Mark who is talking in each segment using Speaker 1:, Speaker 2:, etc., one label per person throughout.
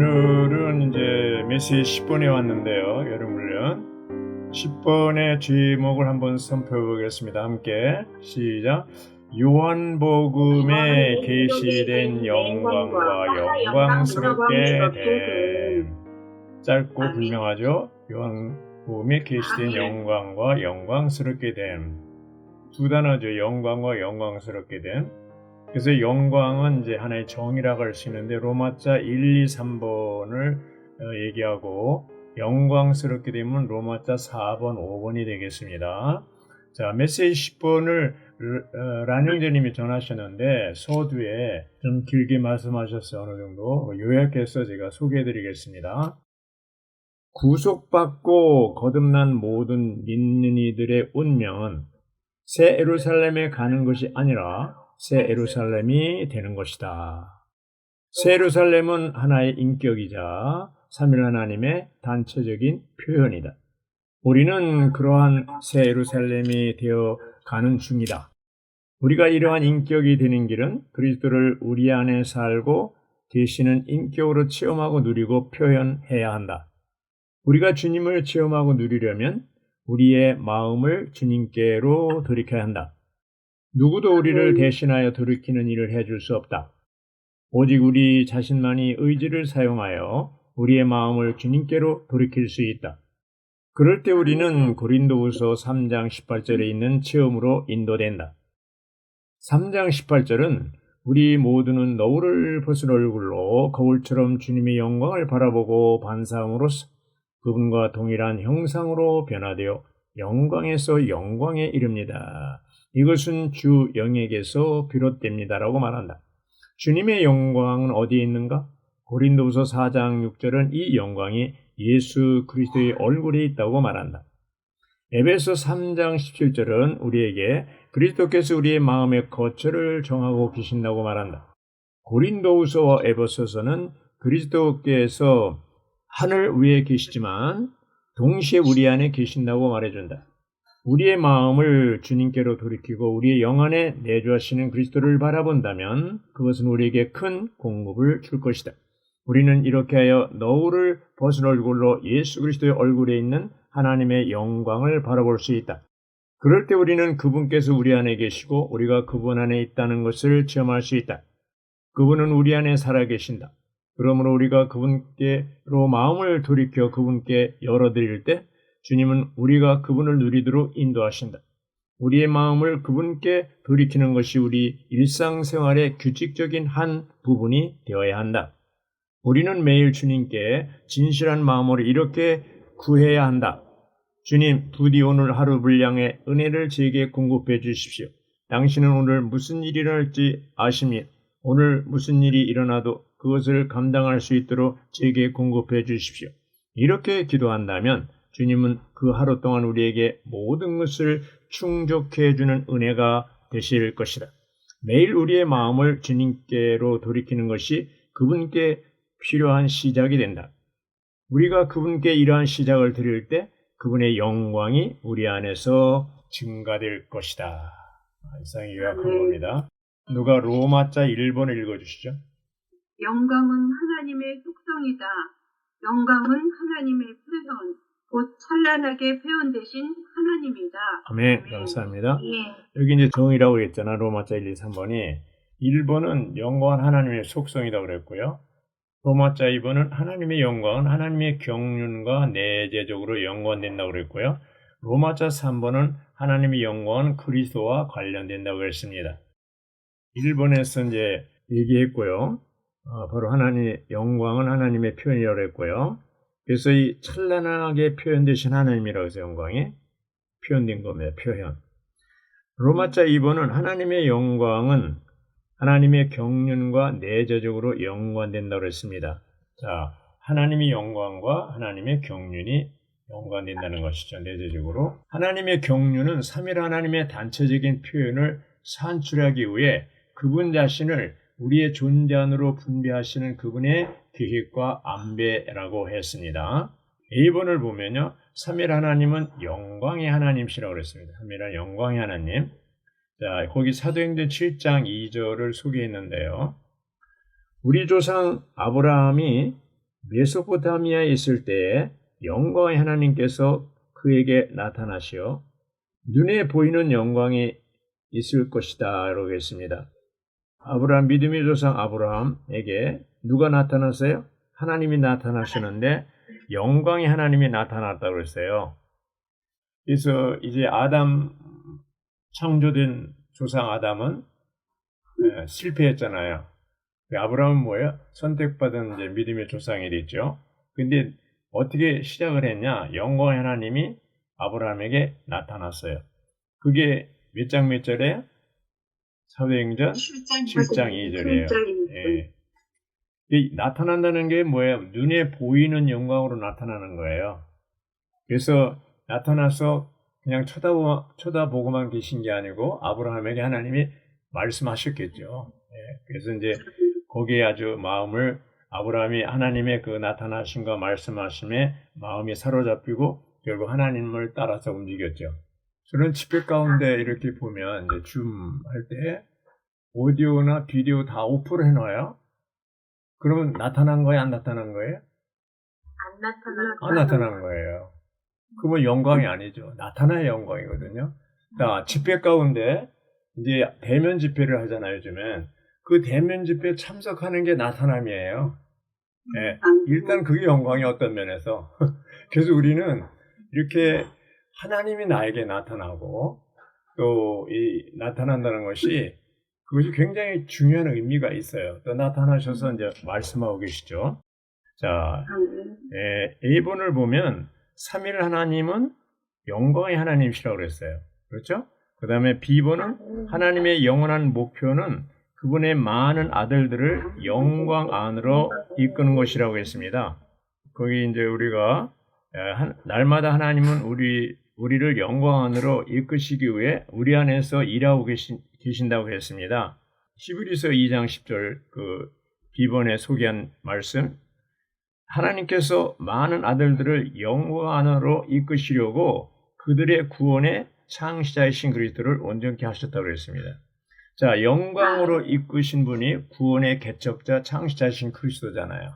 Speaker 1: 오늘은 이제 메시지 10번에 왔는데요. 여러분들은 10번의 제목을 한번 선포해보겠습니다. 함께 시작. 요한복음에 계시된 영광과 영광스럽게 됨. 짧고 분명하죠. 요한복음에 계시된 영광과 영광스럽게 됨. 두 단어죠. 영광과 영광스럽게 됨. 그래서 영광은 이제 하나의 정의라고 할 수 있는데 로마자 1, 2, 3번을 얘기하고 영광스럽게 되면 로마자 4번, 5번이 되겠습니다. 자, 메시지 10번을 란영재님이 전하셨는데 서두에 좀 길게 말씀하셨어요. 어느 정도 요약해서 제가 소개해드리겠습니다. 구속받고 거듭난 모든 믿는 이들의 운명은 새 예루살렘에 가는 것이 아니라 새 예루살렘이 되는 것이다. 새 예루살렘은 하나의 인격이자 삼위 하나님의 단체적인 표현이다. 우리는 그러한 새 예루살렘이 되어 가는 중이다. 우리가 이러한 인격이 되는 길은 그리스도를 우리 안에 살고 계시는 인격으로 체험하고 누리고 표현해야 한다. 우리가 주님을 체험하고 누리려면 우리의 마음을 주님께로 돌이켜야 한다. 누구도 우리를 대신하여 돌이키는 일을 해줄 수 없다. 오직 우리 자신만이 의지를 사용하여 우리의 마음을 주님께로 돌이킬 수 있다. 그럴 때 우리는 고린도후서 3장 18절에 있는 체험으로 인도된다. 3장 18절은 우리 모두는 너울을 벗은 얼굴로 거울처럼 주님의 영광을 바라보고 반사함으로써 그분과 동일한 형상으로 변화되어 영광에서 영광에 이릅니다. 이것은 주 영에게서 비롯됩니다라고 말한다. 주님의 영광은 어디에 있는가? 고린도후서 4장 6절은 이 영광이 예수 그리스도의 얼굴에 있다고 말한다. 에베소 3장 17절은 우리에게 그리스도께서 우리의 마음의 거처를 정하고 계신다고 말한다. 고린도후서와 에베소서는 그리스도께서 하늘 위에 계시지만 동시에 우리 안에 계신다고 말해준다. 우리의 마음을 주님께로 돌이키고 우리의 영 안에 내주하시는 그리스도를 바라본다면 그것은 우리에게 큰 공급을 줄 것이다. 우리는 이렇게 하여 너울을 벗은 얼굴로 예수 그리스도의 얼굴에 있는 하나님의 영광을 바라볼 수 있다. 그럴 때 우리는 그분께서 우리 안에 계시고 우리가 그분 안에 있다는 것을 체험할 수 있다. 그분은 우리 안에 살아계신다. 그러므로 우리가 그분께로 마음을 돌이켜 그분께 열어드릴 때 주님은 우리가 그분을 누리도록 인도하신다. 우리의 마음을 그분께 돌이키는 것이 우리 일상생활의 규칙적인 한 부분이 되어야 한다. 우리는 매일 주님께 진실한 마음으로 이렇게 구해야 한다. 주님, 부디 오늘 하루 분량의 은혜를 제게 공급해 주십시오. 당신은 오늘 무슨 일이 일어날지 아십니다. 오늘 무슨 일이 일어나도 그것을 감당할 수 있도록 제게 공급해 주십시오. 이렇게 기도한다면 주님은 그 하루 동안 우리에게 모든 것을 충족해 주는 은혜가 되실 것이다. 매일 우리의 마음을 주님께로 돌이키는 것이 그분께 필요한 시작이 된다. 우리가 그분께 이러한 시작을 드릴 때 그분의 영광이 우리 안에서 증가될 것이다. 이상이 요약한 겁니다. 누가 로마자 1번을 읽어주시죠.
Speaker 2: 영광은 하나님의 속성이다. 영광은 하나님의 표현, 곧 찬란하게 표현되신 하나님이다.
Speaker 1: 아멘. 감사합니다.
Speaker 2: 예.
Speaker 1: 여기 이제 정의라고 했잖아. 로마자 1, 2, 3번이. 1번은 영광은 하나님의 속성이라고 그랬고요. 로마자 2번은 하나님의 영광은 하나님의 경륜과 내재적으로 연관된다고 그랬고요. 로마자 3번은 하나님의 영광은 그리스도와 관련된다고 그랬습니다. 1번에서 이제 얘기했고요. 바로 하나님의 영광은 하나님의 표현이라고 했고요. 그래서 이 찬란하게 표현되신 하나님이라고 해서 영광이 표현된 겁니다. 표현. 로마자 2번은 하나님의 영광은 하나님의 경륜과 내재적으로 연관된다고 했습니다. 자, 하나님의 영광과 하나님의 경륜이 연관된다는 것이죠. 내재적으로. 하나님의 경륜은 삼위 하나님의 단체적인 표현을 산출하기 위해 그분 자신을 우리의 존재 안으로 분배하시는 그분의 계획과 안배라고 했습니다. A번을 보면요. 삼위 하나님은 영광의 하나님이시라고 그랬습니다. 삼위란 영광의 하나님. 자, 거기 사도행전 7장 2절을 소개했는데요. 우리 조상 아브라함이 메소포타미아에 있을 때에 영광의 하나님께서 그에게 나타나시어 눈에 보이는 영광이 있을 것이다 라고 했습니다. 아브라함, 믿음의 조상 아브라함에게 누가 나타났어요? 하나님이 나타나시는데 영광의 하나님이 나타났다고 했어요. 그래서 이제 아담, 창조된 조상 아담은 실패했잖아요. 아브라함은 뭐예요? 선택받은 이제 믿음의 조상이 됐죠. 근데 어떻게 시작을 했냐? 영광의 하나님이 아브라함에게 나타났어요. 그게 몇 장 몇 절에? 사도행전 7장 2절이에요. 예. 이 나타난다는 게 뭐예요? 눈에 보이는 영광으로 나타나는 거예요. 그래서 나타나서 그냥 쳐다보고만 계신 게 아니고 아브라함에게 하나님이 말씀하셨겠죠. 예. 그래서 이제 거기에 아주 마음을 아브라함이 하나님의 그 나타나심과 말씀하심에 마음이 사로잡히고 결국 하나님을 따라서 움직였죠. 저는 집회 가운데 이렇게 보면 이제 줌 할 때 오디오나 비디오 다 오프를 해놔요. 그러면 나타난 거예요? 안 나타난 거예요? 안 나타난 거예요. 그러면 영광이 아니죠. 나타나야 영광이거든요. 자, 집회 가운데 이제 대면 집회를 하잖아요, 요즘엔. 그 대면 집회에 참석하는 게 나타남이에요. 네, 일단 그게 영광이 어떤 면에서. 그래서 우리는 이렇게 하나님이 나에게 나타나고 또 이 나타난다는 것이 그것이 굉장히 중요한 의미가 있어요. 또 나타나셔서 이제 말씀하고 계시죠. 자, A번을 보면 3일 하나님은 영광의 하나님이시라고 그랬어요. 그렇죠? 그 다음에 B번은 하나님의 영원한 목표는 그분의 많은 아들들을 영광 안으로 이끄는 것이라고 했습니다. 거기 이제 우리가 날마다 하나님은 우리를 영광 안으로 이끄시기 위해 우리 안에서 일하고 계신다고 했습니다. 히브리서 2장 10절 그 B번에 소개한 말씀, 하나님께서 많은 아들들을 영광 안으로 이끄시려고 그들의 구원의 창시자이신 그리스도를 온전케 하셨다고 했습니다. 자, 영광으로 이끄신 분이 구원의 개척자 창시자이신 그리스도잖아요.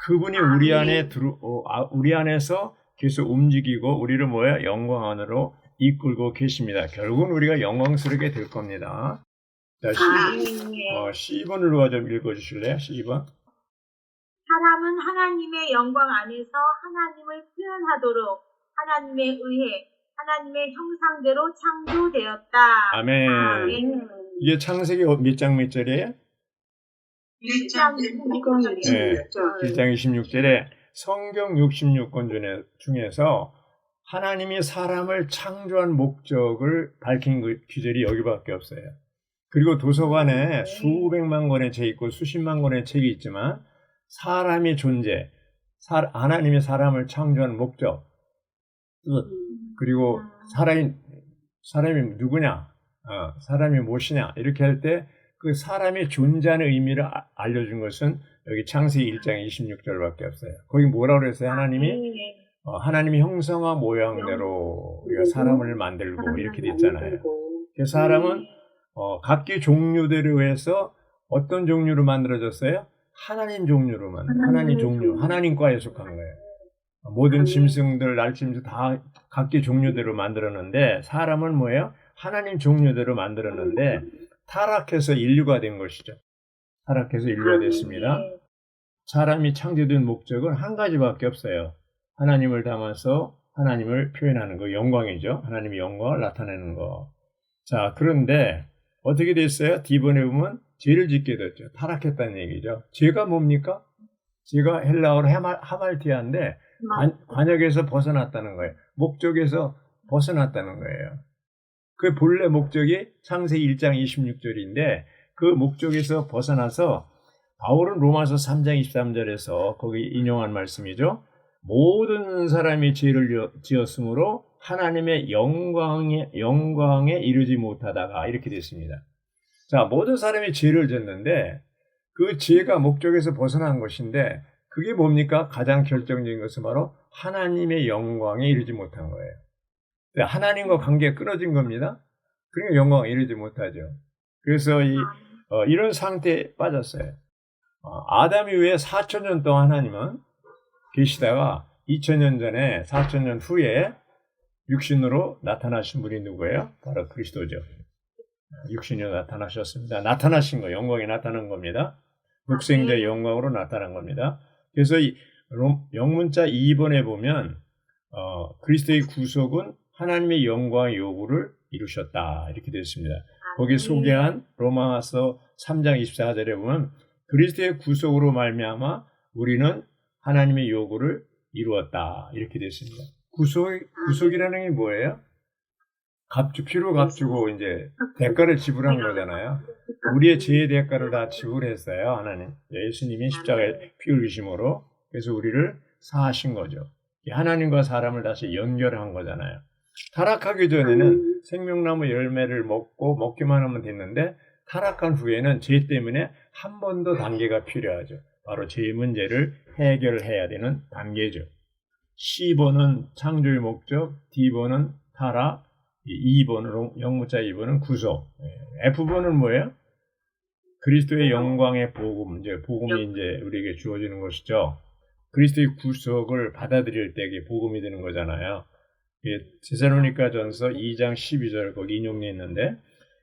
Speaker 1: 그분이 우리 안에서 계속 움직이고 우리를 뭐야? 영광 안으로 이끌고 계십니다. 결국은 우리가 영광스럽게 될 겁니다. 자, 12번을 누가 좀 읽어주실래요? 12번.
Speaker 3: 사람은 하나님의 영광 안에서 하나님을 표현하도록 하나님에 의해 하나님의 형상대로 창조되었다.
Speaker 1: 아멘. 이게 창세기 몇 장 몇 절이에요?
Speaker 3: 1장 26절.
Speaker 1: 네, 1장 26절에 성경 66권 중에서 하나님이 사람을 창조한 목적을 밝힌 구절이 여기밖에 없어요. 그리고 도서관에 수백만 권의 책이 있고 수십만 권의 책이 있지만 사람의 존재, 하나님이 사람을 창조한 목적, 그리고 사람이 누구냐, 사람이 무엇이냐 이렇게 할 때 그 사람이 존재하는 의미를 알려준 것은 여기 창세기 1장 26절밖에 없어요. 거기 뭐라고 그랬어요? 하나님이 형상과 모양대로 우리가 사람을 만들고 이렇게 됐잖아요. 그래서 사람은 각기 종류대로 해서 어떤 종류로 만들어졌어요? 하나님 종류로만, 하나님과에 속한 거예요. 모든 짐승들, 날짐승 다 각기 종류대로 만들었는데 사람은 뭐예요? 하나님 종류대로 만들었는데 타락해서 인류가 된 것이죠. 타락해서 인류가 됐습니다. 사람이 창조된 목적은 한 가지밖에 없어요. 하나님을 담아서 하나님을 표현하는 거, 영광이죠. 하나님의 영광을 나타내는 거. 자, 그런데 어떻게 됐어요? D번에 보면 죄를 짓게 됐죠. 타락했다는 얘기죠. 죄가 뭡니까? 죄가 헬라어로 하말티아인데 관역에서 벗어났다는 거예요. 목적에서 벗어났다는 거예요. 그 본래 목적이 창세기 1장 26절인데 그 목적에서 벗어나서 바울은 로마서 3장 23절에서 거기 인용한 말씀이죠. 모든 사람이 죄를 지었으므로 하나님의 영광에 이르지 못하다가 이렇게 됐습니다. 자, 모든 사람이 죄를 졌는데 그 죄가 목적에서 벗어난 것인데 그게 뭡니까? 가장 결정적인 것은 바로 하나님의 영광에 이르지 못한 거예요. 하나님과 관계가 끊어진 겁니다. 그러니까 영광에 이르지 못하죠. 그래서 이런 상태에 빠졌어요. 아담 이후에 4,000년 동안 하나님은 계시다가 2000년 전에 4000년 후에 육신으로 나타나신 분이 누구예요? 바로 그리스도죠. 육신으로 나타나셨습니다. 나타나신 거, 영광이 나타난 겁니다. 독생자의 영광으로 나타난 겁니다. 그래서 이 영문자 2번에 보면 그리스도의 구속은 하나님의 영광의 요구를 이루셨다 이렇게 되어 있습니다. 거기 소개한 로마서 3장 24절에 보면 그리스도의 구속으로 말미암아 우리는 하나님의 요구를 이루었다 이렇게 되어 있습니다. 구속이라는 게 뭐예요? 피로 값주고 이제 대가를 지불한 거잖아요. 우리의 죄의 대가를 다 지불했어요. 하나님. 예수님이 십자가에 피 흘리심으로. 그래서 우리를 사하신 거죠. 하나님과 사람을 다시 연결한 거잖아요. 타락하기 전에는 생명나무 열매를 먹기만 하면 됐는데 타락한 후에는 죄 때문에 한 번 더 단계가 필요하죠. 바로 죄의 문제를 해결해야 되는 단계죠. C번은 창조의 목적, D번은 타락, 2번은 영문자 2번은 구속. F번은 뭐예요? 그리스도의 영광의 복음, 이제 복음이 이제 우리에게 주어지는 것이죠. 그리스도의 구속을 받아들일 때 이게 복음이 되는 거잖아요. 데살로니가전서 2장 12절 거기 인용돼 있는데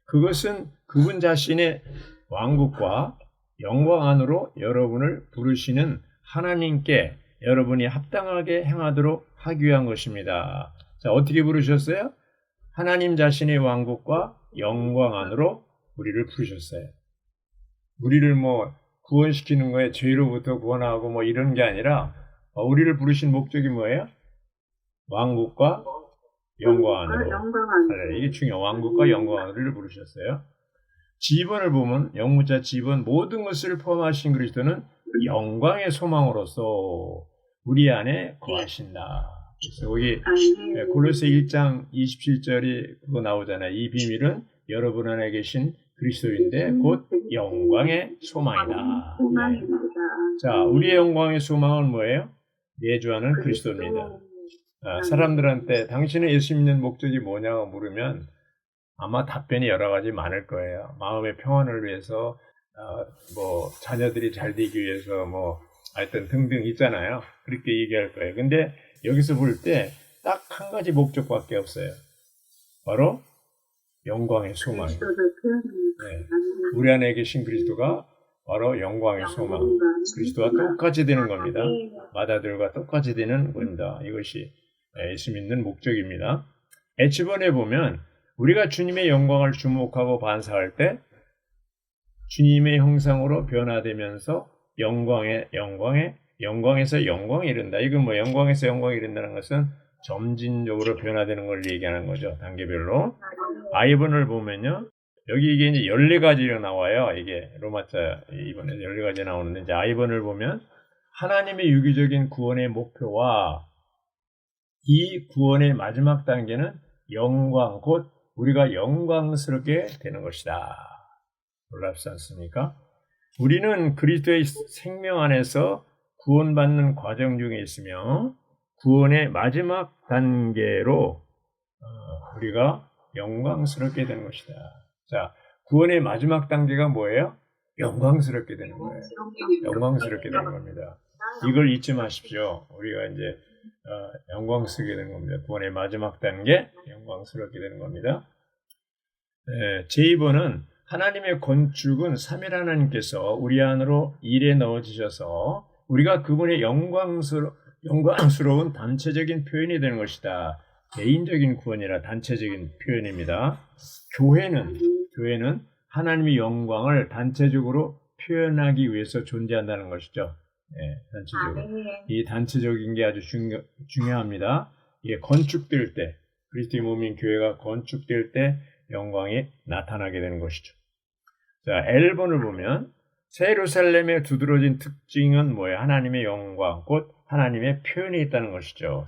Speaker 1: 그것은 그분 자신의 왕국과 영광 안으로 여러분을 부르시는 하나님께 여러분이 합당하게 행하도록 하기 위한 것입니다. 자, 어떻게 부르셨어요? 하나님 자신의 왕국과 영광 안으로 우리를 부르셨어요. 우리를 구원시키는 거에 죄로부터 구원하고 이런 게 아니라 우리를 부르신 목적이 뭐예요? 왕국과 영광 안으로. 이게 중요해요. 왕국과 영광 안으로 우리를 부르셨어요. 지번을 보면 영문자 지번 모든 것을 포함하신 그리스도는 영광의 소망으로서 우리 안에 거하신다. 그래서 여기 골로새 1장 27절이 그거 나오잖아요. 이 비밀은 여러분 안에 계신 그리스도인데 곧 영광의 소망이다. 네. 자, 우리의 영광의 소망은 뭐예요? 내주하는 그리스도입니다. 사람들한테 당신은 예수 믿는 목적이 뭐냐고 물으면 아마 답변이 여러 가지 많을 거예요. 마음의 평안을 위해서, 자녀들이 잘 되기 위해서, 하여튼 등등 있잖아요. 그렇게 얘기할 거예요. 근데 여기서 볼 때 딱 한 가지 목적밖에 없어요. 바로 영광의 소망. 네. 우리 안에 계신 그리스도가 바로 영광의 소망. 그리스도와 똑같이 되는 겁니다. 마다들과 똑같이 되는 겁니다. 이것이 예수 믿는 목적입니다. H번에 보면 우리가 주님의 영광을 주목하고 반사할 때 주님의 형상으로 변화되면서 영광에서 영광이 이른다. 이건 영광에서 영광이 이른다는 것은 점진적으로 변화되는 걸 얘기하는 거죠. 단계별로. I번을 보면요. 여기 이게 이제 14가지로 나와요. 이게 로마자 2번에서 14가지 나오는데 이제 I번을 보면 하나님의 유기적인 구원의 목표와 이 구원의 마지막 단계는 영광, 곧 우리가 영광스럽게 되는 것이다. 놀랍지 않습니까? 우리는 그리스도의 생명 안에서 구원받는 과정 중에 있으며 구원의 마지막 단계로 우리가 영광스럽게 되는 것이다. 자, 구원의 마지막 단계가 뭐예요? 영광스럽게 되는 거예요. 영광스럽게 되는 겁니다. 이걸 잊지 마십시오. 우리가 이제 영광스럽게 되는 겁니다. 구원의 마지막 단계, 영광스럽게 되는 겁니다. 제2번은 하나님의 건축은 삼위 하나님께서 우리 안으로 일에 넣어주셔서 우리가 그분의 영광스러운 단체적인 표현이 되는 것이다. 개인적인 구원이라 단체적인 표현입니다. 교회는 하나님의 영광을 단체적으로 표현하기 위해서 존재한다는 것이죠. 네, 단체적으로. 이 단체적인 게 아주 중요합니다. 이게 건축될 때, 그리스도의 몸인 교회가 건축될 때 영광이 나타나게 되는 것이죠. 자, L번을 보면 새 예루살렘의 두드러진 특징은 뭐예요? 하나님의 영광, 곧 하나님의 표현이 있다는 것이죠.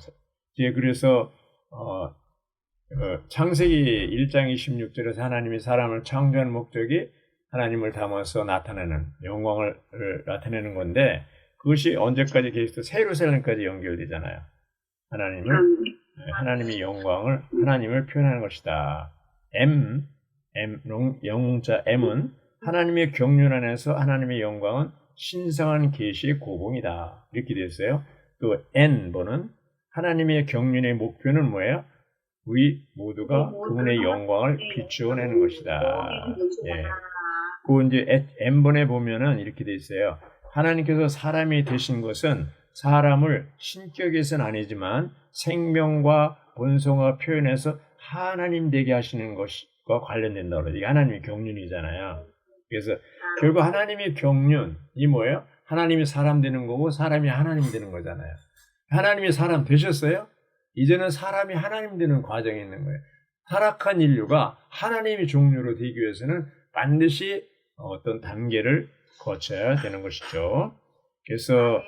Speaker 1: 이제 그래서 창세기 1장 26절에서 하나님이 사람을 창조한 목적이 하나님을 담아서 나타내는 영광을 나타내는 건데 그것이 언제까지 계속 새 예루살렘까지 연결되잖아요. 하나님의 영광을 하나님을 표현하는 것이다. 영문자 M은 하나님의 경륜 안에서 하나님의 영광은 신성한 계시의 고봉이다. 이렇게 되어 있어요. 또 N번은 하나님의 경륜의 목표는 뭐예요? 우리 모두가 그분의 영광을 비추어내는 것이다. 예. 그 이제 M번에 보면은 이렇게 돼 있어요. 하나님께서 사람이 되신 것은 사람을 신격에서는 아니지만 생명과 본성과 표현해서 하나님 되게 하시는 것과 관련된다고 그러죠. 이게 하나님의 경륜이잖아요. 그래서 결국 하나님의 경륜이 뭐예요? 하나님이 사람 되는 거고 사람이 하나님 되는 거잖아요. 하나님이 사람 되셨어요? 이제는 사람이 하나님 되는 과정이 있는 거예요. 타락한 인류가 하나님의 종류로 되기 위해서는 반드시 어떤 단계를 거쳐야 되는 것이죠. 그래서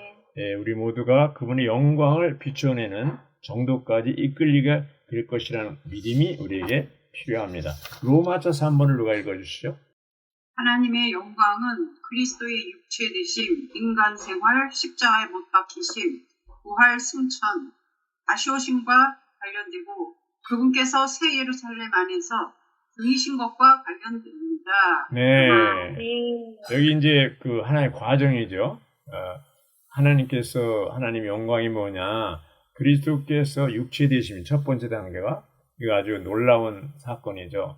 Speaker 1: 우리 모두가 그분의 영광을 비춰내는 정도까지 이끌리게 될 것이라는 믿음이 우리에게 필요합니다. 로마서 3번을 누가 읽어주시죠?
Speaker 4: 하나님의 영광은 그리스도의 육체 되심, 인간 생활, 십자가에 못 박히심, 부활, 승천, 다시 오심과 관련되고 그분께서 새 예루살렘 안에서 등이신 것과 관련됩니다.
Speaker 1: 네. 여기 이제 그 하나의 과정이죠. 하나님의 영광이 뭐냐? 그리스도께서 육체 되심 첫 번째 단계가 이거 아주 놀라운 사건이죠.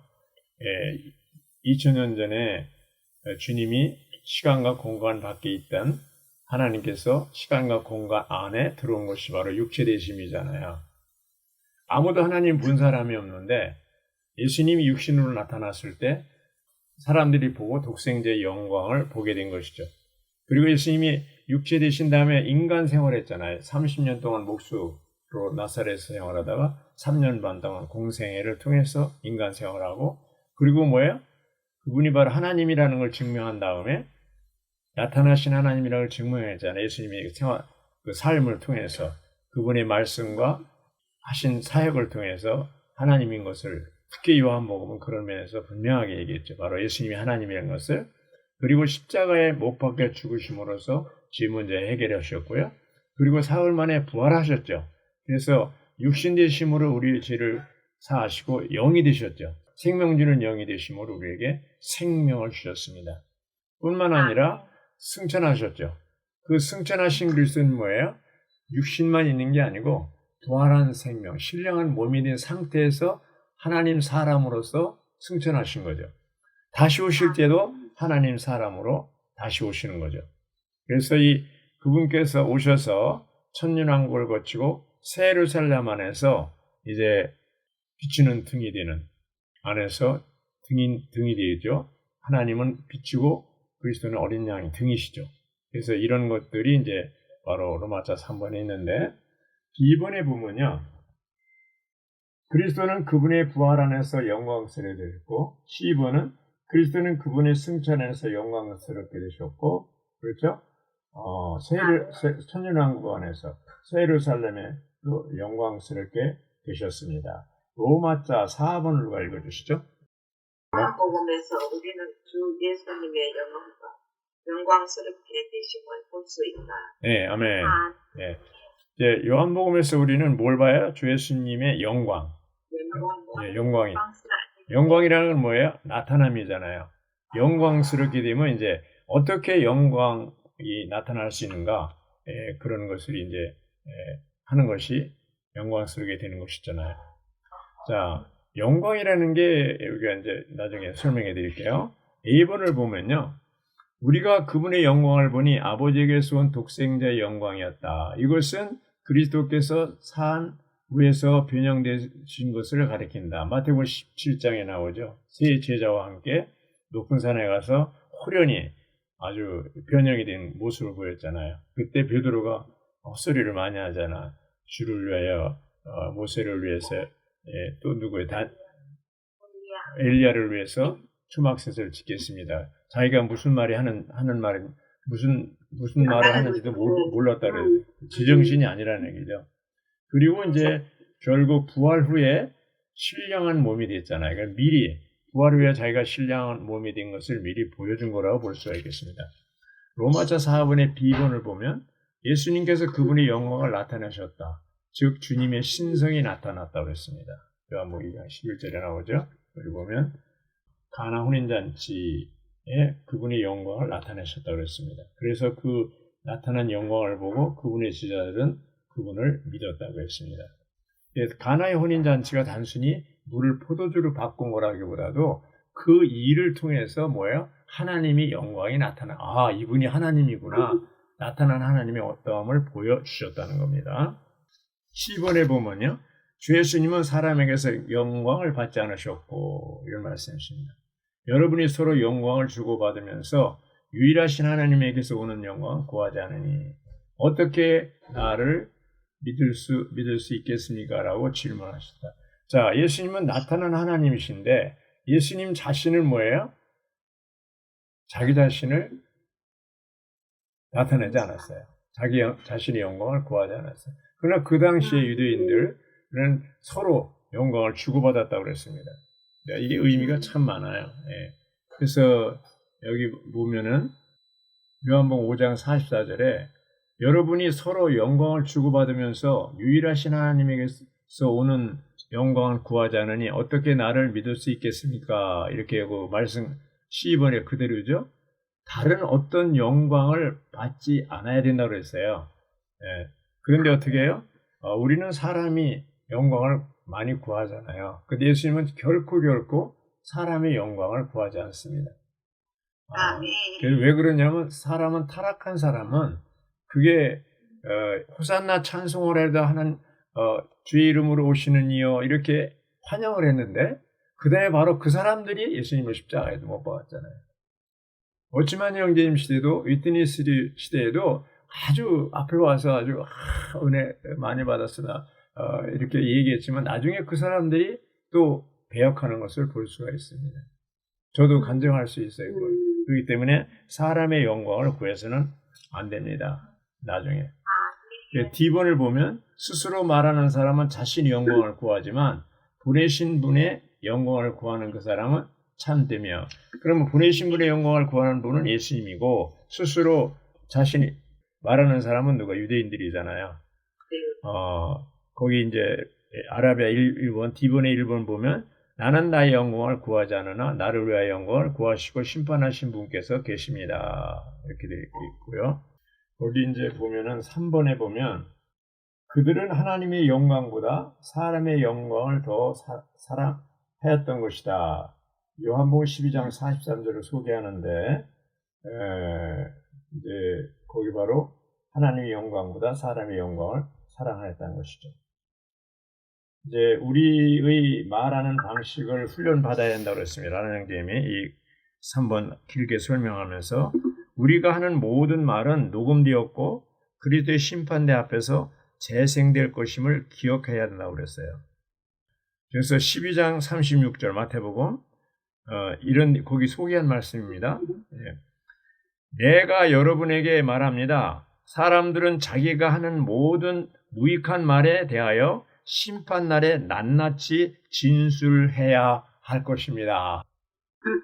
Speaker 1: 2000년 전에 주님이 시간과 공간 밖에 있던 하나님께서 시간과 공간 안에 들어온 것이 바로 육체 되심이잖아요. 아무도 하나님 본 사람이 없는데 예수님이 육신으로 나타났을 때 사람들이 보고 독생자의 영광을 보게 된 것이죠. 그리고 예수님이 육체 되신 다음에 인간 생활했잖아요. 30년 동안 목수로 나사렛에서 생활하다가 3년 반 동안 공생애를 통해서 인간 생활하고 그리고 뭐예요? 그분이 바로 하나님이라는 걸 증명한 다음에 나타나신 하나님이라는 걸 증명했잖아요. 예수님의 그 삶을 통해서 그분의 말씀과 하신 사역을 통해서 하나님인 것을 특히 요한복음은 그런 면에서 분명하게 얘기했죠. 바로 예수님이 하나님이라는 것을 그리고 십자가에 못 박혀 죽으심으로써 죄 문제 해결하셨고요. 그리고 사흘 만에 부활하셨죠. 그래서 육신 되심으로 우리의 죄를 사하시고 영이 되셨죠. 생명 주는 영이 되심으로 우리에게 생명을 주셨습니다. 뿐만 아니라 승천하셨죠. 그 승천하신 그리스도는 뭐예요? 육신만 있는 게 아니고 부활한 생명, 신령한 몸이 된 상태에서 하나님 사람으로서 승천하신 거죠. 다시 오실 때도 하나님 사람으로 다시 오시는 거죠. 그래서 그분께서 오셔서 천년왕국을 거치고 새 예루살렘 안에서 이제 비추는 등이 되는 안에서 등이 되죠. 하나님은 비추고 그리스도는 어린 양이 등이시죠. 그래서 이런 것들이 이제 바로 로마서 3번에 있는데 2번에 보면요. 그리스도는 그분의 부활 안에서 영광스럽게 되셨고 12번은 그리스도는 그분의 승천 안에서 영광스럽게 되셨고 그렇죠? 천년왕국 안에서 새 예루살렘에 또 영광스럽게 되셨습니다. 로마자 4번을 누가 읽어주시죠?
Speaker 3: 요한복음에서 우리는 주 예수님의 영광스럽게 되심을 볼 수 있다.
Speaker 1: 네, 아멘. 네. 이제 요한복음에서 우리는 뭘 봐요? 주 예수님의 영광. 네, 영광이. 영광이라는 건 뭐예요? 나타남이잖아요. 영광스럽게 되면 이제 어떻게 영광이 나타날 수 있는가? 그런 것을 이제 하는 것이 영광스럽게 되는 것이잖아요. 자, 영광이라는 게 우리가 이제 나중에 설명해 드릴게요. A번을 보면요. 우리가 그분의 영광을 보니 아버지에게서 온 독생자의 영광이었다. 이것은 그리스도께서 산 위에서 변형되신 것을 가리킨다. 마태복음 17장에 나오죠. 세 제자와 함께 높은 산에 가서 호련히 아주 변형이 된 모습을 보였잖아요. 그때 베드로가 헛소리를 많이 하잖아. 주를 위하여 모세를 위해서 또 누구예요? 엘리야를 위해서 초막셋을 짓겠습니다. 자기가 무슨 말이 하는 말은 무슨 말을 하는지도 몰랐다 그래요. 제정신이 아니라는 얘기죠. 그리고 이제 결국 부활 후에 신령한 몸이 됐잖아요. 그러니까 미리 부활 후에 자기가 신령한 몸이 된 것을 미리 보여준 거라고 볼 수가 있겠습니다. 로마서 4번의 B번을 보면 예수님께서 그분의 영광을 나타내셨다. 즉 주님의 신성이 나타났다고 했습니다. 요한복음 2장 11절에 나오죠. 여기 보면 가나 혼인잔치에 그분의 영광을 나타내셨다고 했습니다. 그래서 그 나타난 영광을 보고 그분의 제자들은 그분을 믿었다고 했습니다. 가나의 혼인잔치가 단순히 물을 포도주로 바꾼 거라기보다도 그 일을 통해서 뭐예요? 하나님이 영광이 나타나, 이분이 하나님이구나. 나타난 하나님의 어떠함을 보여주셨다는 겁니다. 10번에 보면요. 주 예수님은 사람에게서 영광을 받지 않으셨고, 이런 말씀이십니다. 여러분이 서로 영광을 주고받으면서 유일하신 하나님에게서 오는 영광은 구하지 않으니 어떻게 나를 믿을 수 있겠습니까? 라고 질문하셨다. 자, 예수님은 나타난 하나님이신데 예수님 자신은 뭐예요? 자기 자신을 나타내지 않았어요. 자기 자신의 영광을 구하지 않았어요. 그러나 그 당시에 유대인들은 서로 영광을 주고받았다고 그랬습니다. 이게 의미가 참 많아요. 예. 그래서 여기 보면은 요한복음 5장 44절에 여러분이 서로 영광을 주고받으면서 유일하신 하나님에게서 오는 영광을 구하지 않으니 어떻게 나를 믿을 수 있겠습니까? 이렇게 그 말씀 12번에 그대로죠. 다른 어떤 영광을 받지 않아야 된다고 그랬어요. 예. 그런데 어떻게 해요? 우리는 사람이 영광을 많이 구하잖아요. 근데 예수님은 결코 사람의 영광을 구하지 않습니다. 그래서 왜 그러냐면 사람은 타락한 사람은 그게 호산나 찬송을 해도 하는 주의 이름으로 오시는 이여 이렇게 환영을 했는데 그 다음에 바로 그 사람들이 예수님을 십자가에도 못 박았잖아요. 오치만 형제님 시대도 위트니스 시대에도 아주 앞에 와서 아주 은혜 많이 받았으나 이렇게 얘기했지만 나중에 그 사람들이 또 배역하는 것을 볼 수가 있습니다. 저도 간증할 수 있어요. 그렇기 때문에 사람의 영광을 구해서는 안 됩니다. 나중에. D번을 보면 스스로 말하는 사람은 자신의 영광을 구하지만 보내신 분의 영광을 구하는 그 사람은 참되며 그러면 보내신 분의 영광을 구하는 분은 예수님이고 스스로 자신이 말하는 사람은 누가? 유대인들이잖아요. 거기 이제 아라비아 1번, D번의 1번 보면 나는 나의 영광을 구하지 않으나 나를 위하여 영광을 구하시고 심판하신 분께서 계십니다. 이렇게 되어 있고요. 거기 이제 보면은 3번에 보면 그들은 하나님의 영광보다 사람의 영광을 더 사랑하였던 것이다. 요한복음 12장 43절을 소개하는데 이제 거기 바로 하나님의 영광보다 사람의 영광을 사랑하였다는 것이죠. 이제 우리의 말하는 방식을 훈련받아야 한다고 했습니다. 라는 형제님이 이 3번 길게 설명하면서 우리가 하는 모든 말은 녹음되었고 그리스도의 심판대 앞에서 재생될 것임을 기억해야 된다고 그랬어요. 그래서 12장 36절 마태복음 이런 거기 소개한 말씀입니다. 내가 여러분에게 말합니다. 사람들은 자기가 하는 모든 무익한 말에 대하여 심판날에 낱낱이 진술해야 할 것입니다.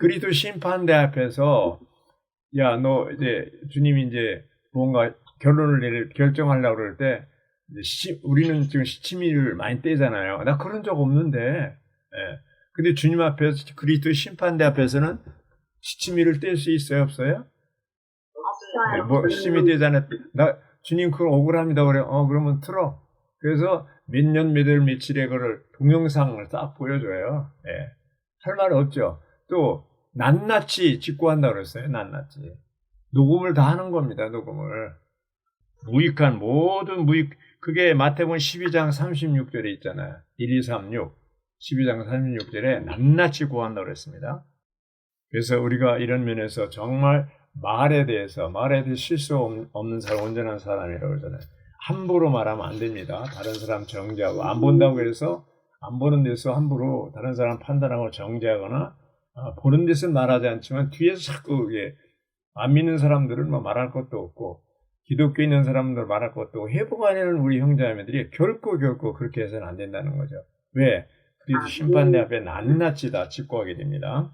Speaker 1: 그리스도 심판대 앞에서 야, 너 이제 주님이 이제 뭔가 결론을 결정하려고 그럴 때 우리는 지금 시치미를 많이 떼잖아요. 나 그런 적 없는데. 근데 주님 앞에서 그리스도 심판대 앞에서는 시치미를 뗄 수 있어요, 없어요?
Speaker 3: 없어요.
Speaker 1: 뭐 시치미 떼잖아요. 나 주님 그거 억울합니다. 그래. 그러면 틀어. 그래서 몇 년, 몇 월, 며칠에 그걸 동영상을 딱 보여줘요. 할 말 없죠. 또 낱낱이 직구한다고 그랬어요. 낱낱이. 녹음을 다 하는 겁니다. 녹음을. 무익한 모든 그게 마태복음 12장 36절에 있잖아요. 1, 2, 3, 6. 12장 36절에 낱낱이 구한다고 그랬습니다. 그래서 우리가 이런 면에서 정말 말에 대해서 실수 없는 사람, 온전한 사람이라고 그러잖아요. 함부로 말하면 안 됩니다. 다른 사람 정죄하고 안 본다고 해서 안 보는 데서 함부로 다른 사람 판단하고 정죄하거나 보는 데서 말하지 않지만 뒤에서 자꾸 안 믿는 사람들은 뭐 말할 것도 없고 기독교에 있는 사람들 말할 것도 없고 회복하려는 우리 형제자매들이 결코 그렇게 해서는 안 된다는 거죠. 왜? 그래도 심판대 앞에 낱낱이 다 직구하게 됩니다.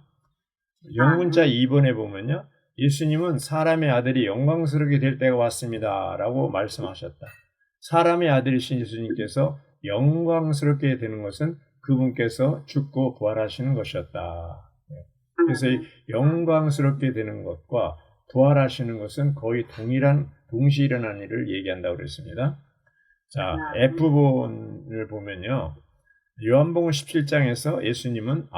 Speaker 1: 영문자 2번에 보면요. 예수님은 사람의 아들이 영광스럽게 될 때가 왔습니다. 라고 말씀하셨다. 사람의 아들이신 예수님께서 영광스럽게 되는 것은 그분께서 죽고 부활하시는 것이었다. 그래서 이 영광스럽게 되는 것과 부활하시는 것은 거의 동일한 동시에 일어난 일을 얘기한다고 그랬습니다. 자, F본을 보면요. 요한복음 17장에서 예수님은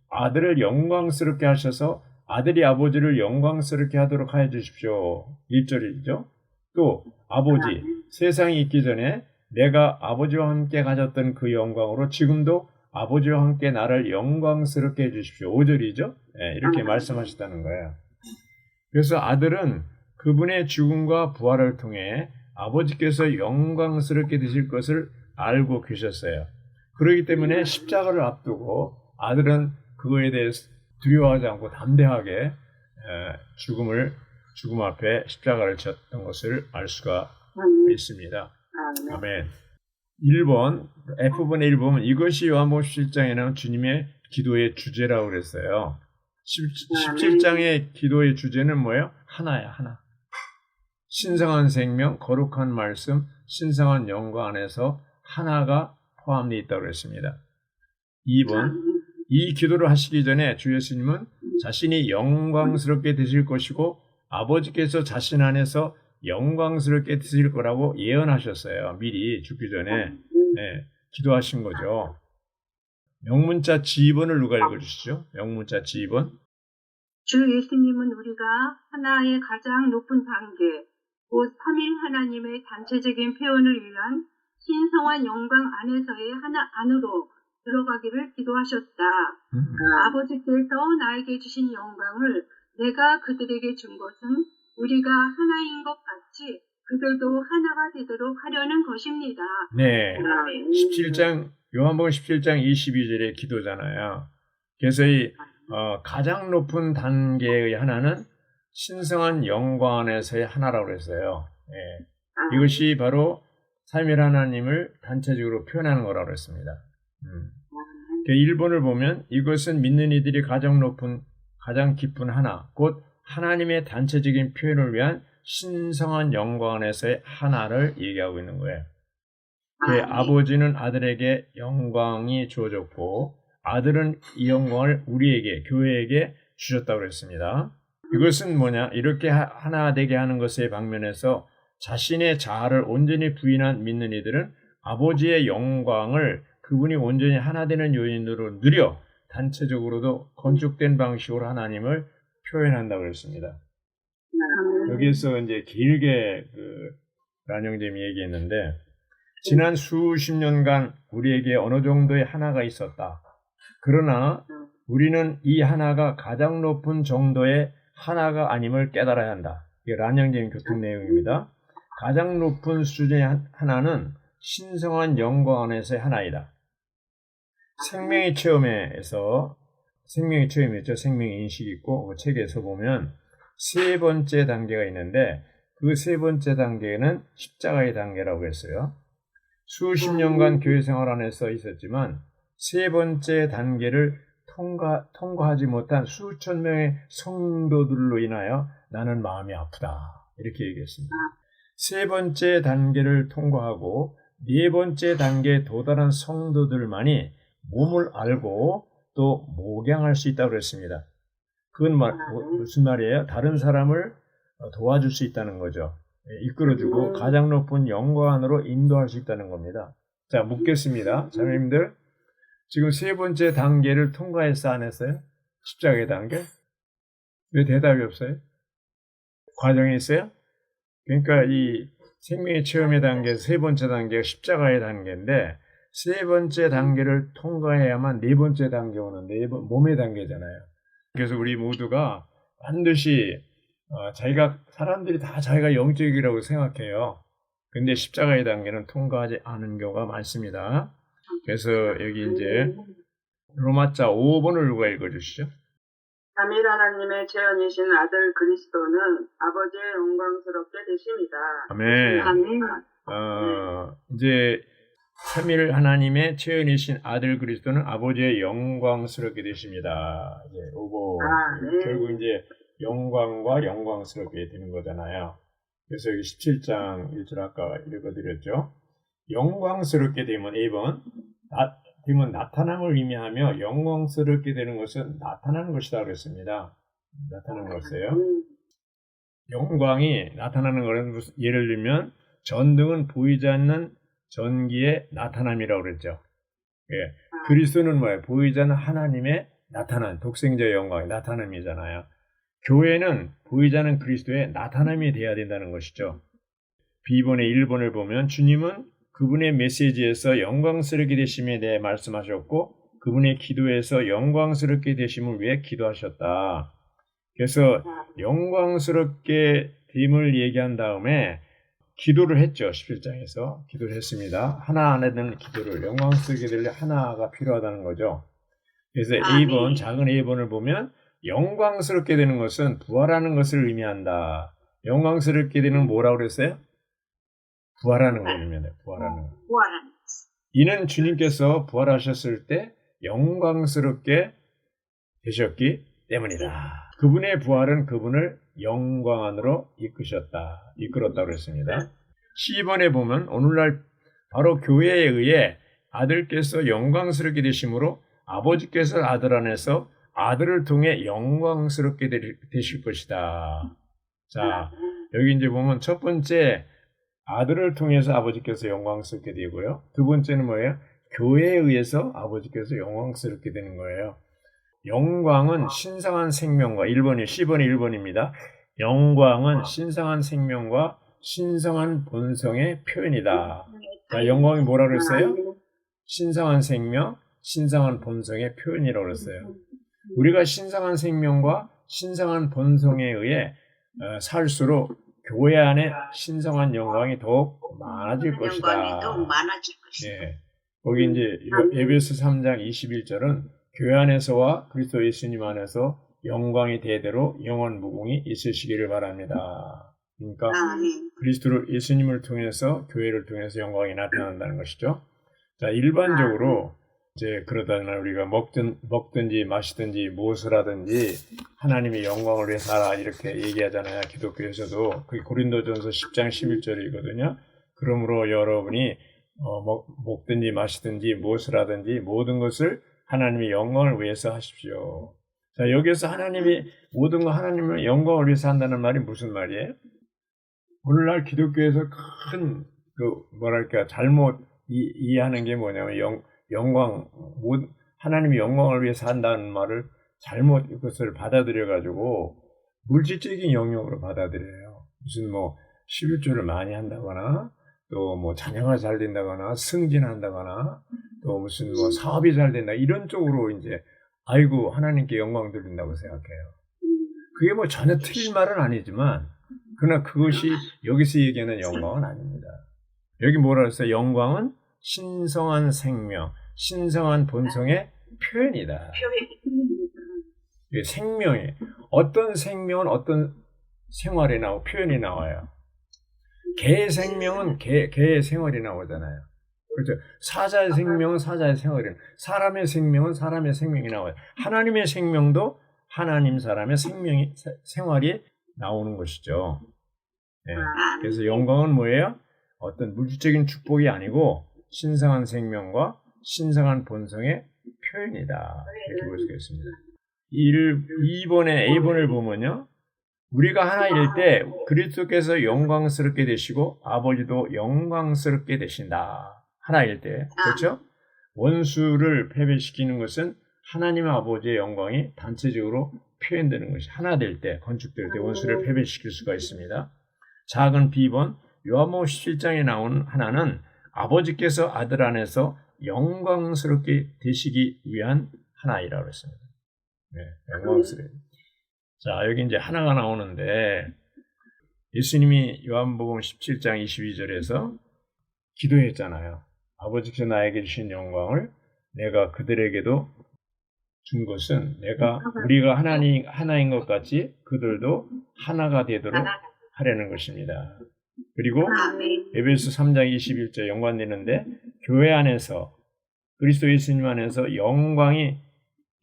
Speaker 1: 아들을 영광스럽게 하셔서 아들이 아버지를 영광스럽게 하도록 하여 주십시오. 1절이죠. 또 아버지, 세상이 있기 전에 내가 아버지와 함께 가졌던 그 영광으로 지금도 아버지와 함께 나를 영광스럽게 해주십시오. 5절이죠. 이렇게 말씀하셨다는 거예요. 그래서 아들은 그분의 죽음과 부활을 통해 아버지께서 영광스럽게 되실 것을 알고 계셨어요. 그렇기 때문에 십자가를 앞두고 아들은 그거에 대해서 두려워하지 않고 담대하게 죽음 앞에 십자가를 졌던 것을 알 수가 있습니다. 아멘. 1번, F번의 1번은 이것이 요한복음 17장에는 주님의 기도의 주제라고 그랬어요. 17장의 기도의 주제는 뭐예요? 하나야, 하나. 신성한 생명, 거룩한 말씀, 신성한 영광 안에서 하나가 포함되어 있다고 그랬습니다. 2번, 이 기도를 하시기 전에 주 예수님은 자신이 영광스럽게 되실 것이고 아버지께서 자신 안에서 영광스럽게 되실 거라고 예언하셨어요. 미리 죽기 전에 기도하신 거죠. 영문자 G번을 누가 읽어주시죠? 영문자 G번.
Speaker 2: 주 예수님은 우리가 하나의 가장 높은 단계, 곧 삼일 하나님의 단체적인 표현을 위한 신성한 영광 안에서의 하나 안으로 들어가기를 기도하셨다. 아버지께서 나에게 주신 영광을 내가 그들에게 준 것은 우리가 하나인 것 같이 그들도 하나가 되도록 하려는 것입니다.
Speaker 1: 네. 17장, 요한복음 17장 22절의 기도잖아요. 그래서 이 가장 높은 단계의 하나는 신성한 영광 안에서의 하나라고 했어요. 이것이 바로 삼위일 하나님을 단체적으로 표현하는 거라고 했습니다. 1번을 보면 이것은 믿는 이들이 가장 깊은 하나, 곧 하나님의 단체적인 표현을 위한 신성한 영광 안에서의 하나를 얘기하고 있는 거예요. 아버지는 아들에게 영광이 주어졌고 아들은 이 영광을 우리에게, 교회에게 주셨다고 그랬습니다. 이것은 뭐냐? 이렇게 하나 되게 하는 것의 방면에서 자신의 자아를 온전히 부인한 믿는 이들은 아버지의 영광을 그분이 온전히 하나 되는 요인으로 누려 단체적으로도 건축된 방식으로 하나님을 표현한다고 그랬습니다. 여기에서 이제 길게 란영잼이 얘기했는데 지난 수십 년간 우리에게 어느 정도의 하나가 있었다. 그러나 우리는 이 하나가 가장 높은 정도의 하나가 아님을 깨달아야 한다. 이게 란영잼 교통 내용입니다. 가장 높은 수준의 하나는 신성한 영광 안에서의 하나이다. 생명의 체험에서 생명의 체험이죠. 생명의 인식이 있고 그 책에서 보면 세 번째 단계가 있는데 그 세 번째 단계는 십자가의 단계라고 했어요. 수십 년간 교회 생활 안에서 있었지만 세 번째 단계를 통과하지 못한 수천 명의 성도들로 인하여 나는 마음이 아프다. 이렇게 얘기했습니다. 세 번째 단계를 통과하고 네 번째 단계에 도달한 성도들만이 몸을 알고 또 목양할 수 있다고 그랬습니다. 그건 무슨 말이에요? 다른 사람을 도와줄 수 있다는 거죠. 이끌어주고 가장 높은 영광으로 인도할 수 있다는 겁니다. 자, 묻겠습니다. 자매님들, 지금 세 번째 단계를 통과했어, 안 했어요? 십자가의 단계? 왜 대답이 없어요? 과정이 있어요? 그러니까 이 생명의 체험의 단계, 세 번째 단계가 십자가의 단계인데 세 번째 단계를 통과해야만 네 번째 단계 오는데 몸의 단계잖아요. 그래서 우리 모두가 반드시 사람들이 다 자기가 영적이라고 생각해요. 근데 십자가의 단계는 통과하지 않은 경우가 많습니다. 그래서 여기 이제 로마자 5번을 누가 읽어주시죠?
Speaker 3: 삼일 하나님의 재현이신 아들 그리스도는 아버지의 영광스럽게 되십니다.
Speaker 1: 아멘. 이제 삼일 하나님의 체현이신 아들 그리스도는 아버지의 영광스럽게 되십니다. 이제 5번 결국 이제 영광과 영광스럽게 되는 거잖아요. 그래서 여기 17장 1절 아까 읽어드렸죠. 영광스럽게 되면 1번 되면 나타남을 의미하며 영광스럽게 되는 것은 나타나는 것이다 그랬습니다. 나타나는 것이에요. 영광이 나타나는 거는 예를 들면 전등은 보이지 않는 전기의 나타남이라고 그랬죠. 예. 그리스도는 뭐예요? 보이지 않는 하나님의 나타난 독생자의 영광의 나타남이잖아요. 교회는 보이지 않는 그리스도의 나타남이 돼야 된다는 것이죠. B번의 1번을 보면 주님은 그분의 메시지에서 영광스럽게 되심에 대해 말씀하셨고 그분의 기도에서 영광스럽게 되심을 위해 기도하셨다. 그래서 영광스럽게 됨을 얘기한 다음에 기도를 했죠. 11장에서 기도를 했습니다. 하나 안에 드는 기도를 영광스럽게 되려 하나가 필요하다는 거죠. 그래서 A번, 작은 A번을 보면 영광스럽게 되는 것은 부활하는 것을 의미한다. 영광스럽게 되는 뭐라고 그랬어요? 부활하는 걸 의미한다. 부활하는 것. 이는 주님께서 부활하셨을 때 영광스럽게 되셨기 때문이다. 그분의 부활은 그분을 영광 안으로 이끌었다고 했습니다. 12번에 보면 오늘날 바로 교회에 의해 아들께서 영광스럽게 되심으로 아버지께서 아들 안에서 아들을 통해 영광스럽게 되실 것이다. 자, 여기 이제 보면 첫 번째 아들을 통해서 아버지께서 영광스럽게 되고요. 두 번째는 뭐예요? 교회에 의해서 아버지께서 영광스럽게 되는 거예요. 영광은 신성한 생명과 1번이 10번이 1번입니다. 영광은 신성한 생명과 신성한 본성의 표현이다. 자, 영광이 뭐라고 그랬어요? 신성한 생명, 신성한 본성의 표현이라고 그랬어요. 우리가 신성한 생명과 신성한 본성에 의해 살수록 교회 안에 신성한 영광이 더욱 많아질 것이다. 네. 거기 이제 에베소 3장 21절은 교회 안에서와 그리스도 예수님 안에서 영광이 대대로 영원 무궁히 있으시기를 바랍니다. 그러니까 그리스도 예수님을 통해서 교회를 통해서 영광이 나타난다는 것이죠. 자, 일반적으로 이제 그러다가 우리가 먹든지 마시든지 무엇을 하든지 하나님의 영광을 위해 살아 이렇게 얘기하잖아요. 기독교에서도 그게 고린도전서 10장 11절이거든요. 그러므로 여러분이 먹든지 마시든지 무엇을 하든지 모든 것을 하나님의 영광을 위해서 하십시오. 자, 여기서 모든 거 하나님의 영광을 위해서 한다는 말이 무슨 말이에요? 오늘날 기독교에서 큰 잘못 이해하는 게 뭐냐면 하나님의 영광을 위해서 한다는 말을 잘못 이것을 받아들여가지고 물질적인 영역으로 받아들여요. 무슨 11조를 많이 한다거나 또 자녀가 잘 된다거나 승진한다거나 또 무슨 사업이 잘 된다 이런 쪽으로 이제 아이고 하나님께 영광 드린다고 생각해요. 그게 전혀 틀린 말은 아니지만 그러나 그것이 여기서 얘기하는 영광은 아닙니다. 여기 뭐라 그랬어요? 영광은 신성한 생명, 신성한 본성의 표현이다. 생명이 어떤 생명은 어떤 생활이 표현이 나와요. 개의 생명은 개의 생활이 나오잖아요. 그렇죠. 사자의 생명은 사자의 생활이 나와요. 사람의 생명은 사람의 생명이 나와요. 하나님의 생명도 하나님 사람의 생활이 나오는 것이죠. 네. 그래서 영광은 뭐예요? 어떤 물질적인 축복이 아니고 신성한 생명과 신성한 본성의 표현이다. 이렇게 볼 수가 있습니다. 2번의 A번을 보면요. 우리가 하나일 때 그리스도께서 영광스럽게 되시고 아버지도 영광스럽게 되신다. 하나일 때. 그렇죠? 원수를 패배시키는 것은 하나님 아버지의 영광이 단체적으로 표현되는 것이 하나 될 때, 건축될 때 원수를 패배시킬 수가 있습니다. 작은 B번 요한복음 17장에 나오는 하나는 아버지께서 아들 안에서 영광스럽게 되시기 위한 하나이라고 했습니다. 네, 영광스럽게. 자, 여기 이제 하나가 나오는데 예수님이 요한복음 17장 22절에서 기도했잖아요. 아버지께서 나에게 주신 영광을 내가 그들에게도 준 것은 우리가 하나인 것 같이 그들도 하나가 되도록 하려는 것입니다. 그리고 에베소 3장 21절 연관되는데 교회 안에서 그리스도 예수님 안에서 영광이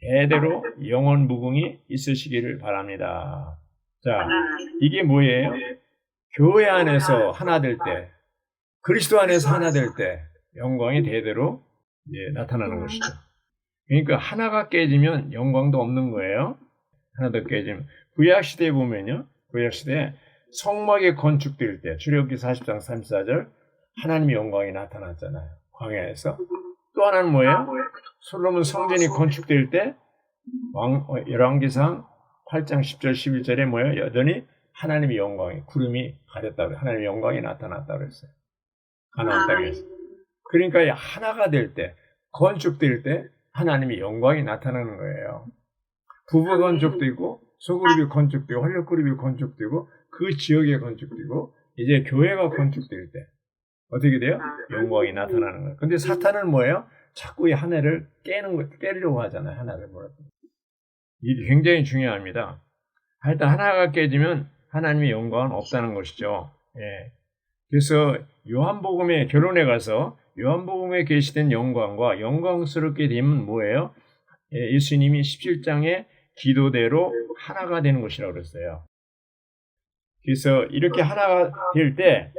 Speaker 1: 대대로 영원 무궁히 있으시기를 바랍니다. 자, 이게 뭐예요? 교회 안에서 하나 될 때, 그리스도 안에서 하나 될 때 영광이 대대로 나타나는 것이죠. 그러니까 하나가 깨지면 영광도 없는 거예요. 하나 더 깨지면 구약시대에 보면요. 구약시대에 성막이 건축될 때 출애굽기 40장 34절 하나님의 영광이 나타났잖아요. 광야에서. 또 하나는 뭐예요? 솔로몬 성전이 건축될 때 열왕기상 8장 10절 11절에 뭐예요? 여전히 하나님의 영광이 구름이 가렸다고 하나님의 영광이 나타났다고 그랬어요. 가나안 땅에서. 그러니까 하나가 될 때, 건축될 때 하나님의 영광이 나타나는 거예요. 부부 건축되고 소그룹이 건축되고 활력그룹이 건축되고 그 지역에 건축되고 이제 교회가 건축될 때 어떻게 돼요? 영광이 나타나는 거예요. 근데 사탄은 뭐예요? 자꾸 이 하나를 깨려고 하잖아요. 하나를 뭐라고. 이게 굉장히 중요합니다. 하여튼 하나가 깨지면 하나님의 영광은 없다는 것이죠. 예. 그래서 요한복음의 결론에 가서 요한복음에 계시된 영광과 영광스럽게 되면 뭐예요? 예, 예수님이 17장의 기도대로 하나가 되는 것이라고 그랬어요. 그래서 이렇게 하나가 될 때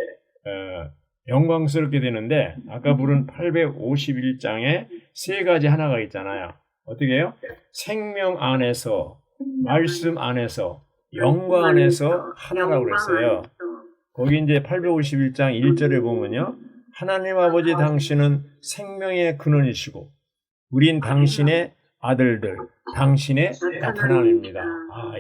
Speaker 1: 영광스럽게 되는데 아까 부른 851장에 세 가지 하나가 있잖아요. 어떻게 해요? 생명 안에서, 말씀 안에서, 영광 안에서 하나라고 그랬어요. 거기 이제 851장 1절에 보면요. 하나님 아버지 당신은 생명의 근원이시고 우린 당신의 아들들, 당신의 나타남입니다.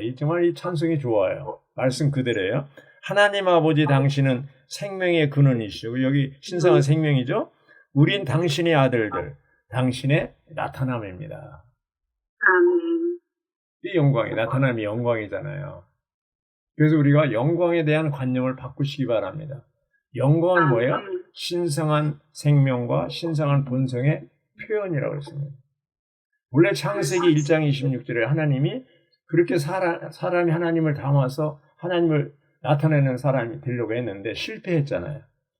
Speaker 1: 이 정말 이 찬송이 좋아요. 말씀 그대로예요. 하나님 아버지 당신은 생명의 근원이시고 여기 신성한 생명이죠. 우린 당신의 아들들, 당신의 나타남입니다.
Speaker 3: 아멘.
Speaker 1: 이 영광이 나타남이 영광이잖아요. 그래서 우리가 영광에 대한 관념을 바꾸시기 바랍니다. 영광은 뭐예요? 신성한 생명과 신성한 본성의 표현이라고 했습니다. 원래 창세기 1장 26절에 하나님이 그렇게 사람이 하나님을 담아서 하나님을 나타내는 사람이 되려고 했는데 실패했잖아요.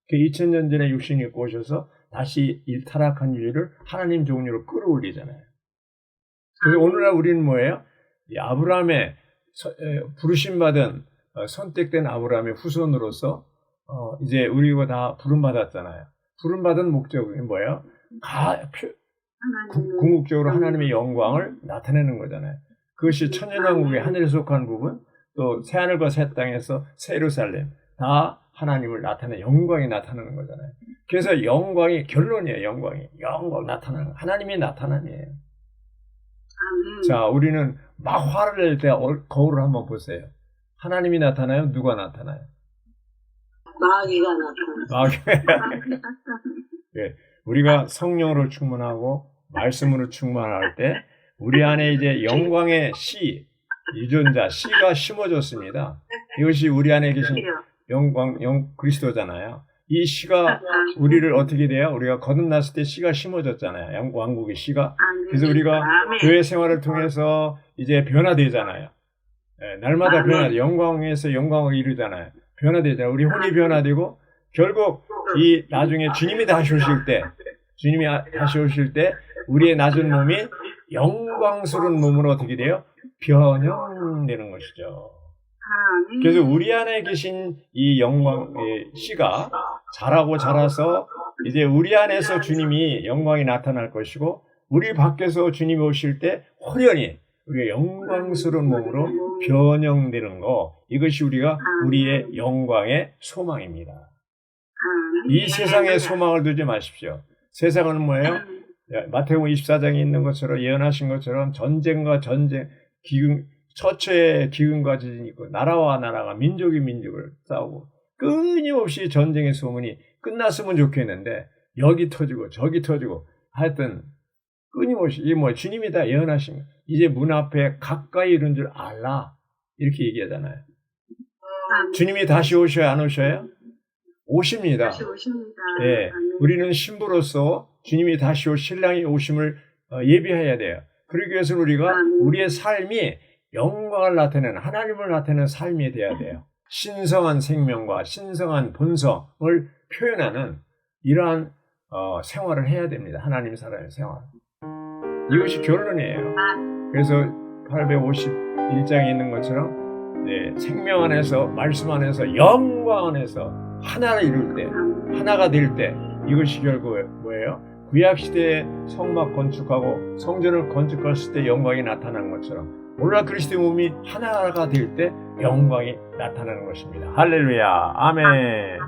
Speaker 1: 그 2000년 전에 육신이 입고 오셔서 다시 타락한 인류를 하나님 종류로 끌어올리잖아요. 그래서 오늘날 우리는 뭐예요? 이 아브라함의 부르심받은 선택된 아브라함의 후손으로서 이제 우리가 다 부름받았잖아요. 부름받은 목적이 뭐예요? 궁극적으로 하나님의 영광을 나타내는 거잖아요. 그것이 천년왕국의 하늘에 속한 부분, 또 새하늘과 새 땅에서 새 예루살렘, 다 하나님을 나타내 영광이 나타나는 거잖아요. 그래서 영광이 결론이에요. 영광 나타나는 하나님의 나타남이에요. 자, 우리는 막 화를 낼 때 거울을 한번 보세요. 하나님이 나타나요? 누가 나타나요?
Speaker 3: 마귀가 나타나요.
Speaker 1: 네, 우리가 성령으로 충만하고 말씀으로 충만할 때 우리 안에 이제 영광의 씨, 유전자, 씨가 심어졌습니다. 이것이 우리 안에 계신 그리스도잖아요. 이 씨가 우리를 어떻게 돼요? 우리가 거듭났을 때 씨가 심어졌잖아요. 왕국의 씨가. 그래서 우리가 교회 생활을 통해서 이제 변화되잖아요. 네, 날마다 변화돼. 영광에서 영광을 이루잖아요. 변화되잖아요. 우리 혼이 변화되고 결국 이 나중에 주님이 다시 오실 때 우리의 낮은 몸이 영광스러운 몸으로 어떻게 돼요? 변형되는 것이죠. 그래서 우리 안에 계신 이 영광의 씨가 자라서 이제 우리 안에서 주님이 영광이 나타날 것이고 우리 밖에서 주님이 오실 때 호련히 우리의 영광스러운 몸으로 변형되는 거, 이것이 우리의 영광의 소망입니다. 이 세상에 소망을 두지 마십시오. 세상은 뭐예요? 마태복음 24장에 있는 것처럼 예언하신 것처럼 전쟁과 전쟁, 처처의 기근과 지진이 있고 나라와 나라가 민족이 민족을 싸우고 끊임없이 전쟁의 소문이 끝났으면 좋겠는데 여기 터지고 저기 터지고 하여튼 끊임없이 이게 뭐 주님이 다 예언하신 거. 이제 문 앞에 가까이 이른 줄 알라 이렇게 얘기하잖아요. 주님이 다시 오셔야 안 오셔요? 오십니다.
Speaker 3: 다시 오십니다.
Speaker 1: 네, 우리는 신부로서 주님이 다시 올 신랑의 오심을 예비해야 돼요. 그러기 위해서는 우리가 우리의 삶이 영광을 나타내는 하나님을 나타내는 삶이 돼야 돼요. 신성한 생명과 신성한 본성을 표현하는 이러한 생활을 해야 됩니다. 하나님 사람의 생활. 이것이 결론이에요. 그래서 851장에 있는 것처럼 생명 안에서 말씀 안에서 영광 안에서 하나를 이룰 때 하나가 될 때 이것이 결국 뭐예요? 구약 시대에 성막 건축하고 성전을 건축했을 때 영광이 나타나는 것처럼 오늘날 그리스도의 몸이 하나가 될 때 영광이 나타나는 것입니다. 할렐루야. 아멘.